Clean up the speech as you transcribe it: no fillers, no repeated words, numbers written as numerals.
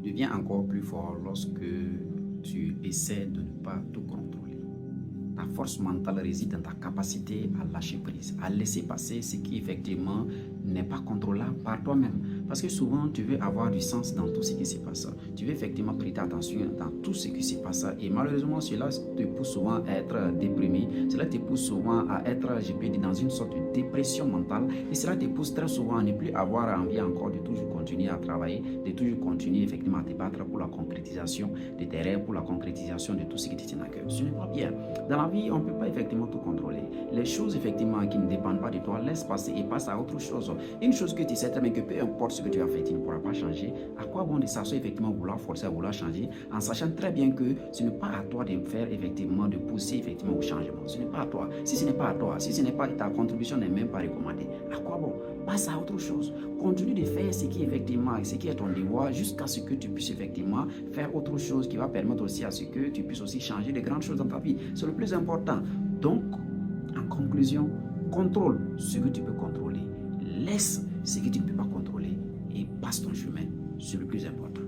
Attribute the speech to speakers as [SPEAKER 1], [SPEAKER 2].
[SPEAKER 1] devient encore plus fort lorsque tu essaies de ne pas tout contrôler. Ta force mentale réside dans ta capacité à lâcher prise, à laisser passer ce qui effectivement n'est pas contrôlable par toi-même. Parce que souvent, tu veux avoir du sens dans tout ce qui se passe. Tu veux effectivement prêter attention dans tout ce qui se passe. Et malheureusement, cela te pousse souvent à être déprimé. Cela te pousse souvent à être, je peux dire, dans une sorte de dépression mentale. Et cela te pousse très souvent à ne plus avoir envie encore de toujours continuer à travailler, de toujours continuer effectivement à te battre pour la concrétisation de tes rêves, pour la concrétisation de tout ce qui te tient à cœur. Ce n'est pas bien. Dans la vie, on ne peut pas effectivement tout contrôler. Les choses effectivement qui ne dépendent pas de toi, laisse passer et passe à autre chose. Une chose que tu sais très bien que peu importe ce que tu as fait, tu ne pourras pas changer. À quoi bon de s'asseoir effectivement vouloir forcer à vouloir changer en sachant très bien que ce n'est pas à toi de faire effectivement, de pousser effectivement au changement. Ce n'est pas à toi. Si ce n'est pas à toi, si ce n'est pas ta contribution n'est même pas recommandée, à quoi bon? Passe à autre chose. Continue de faire ce qui effectivement, ce qui est ton devoir jusqu'à ce que tu puisses effectivement faire autre chose qui va permettre aussi à ce que tu puisses aussi changer de grandes choses dans ta vie. C'est le plus important. Donc, en conclusion, contrôle ce que tu peux contrôler. Laisse ce que tu ne peux pas contrôler et passe ton chemin. C'est le plus important.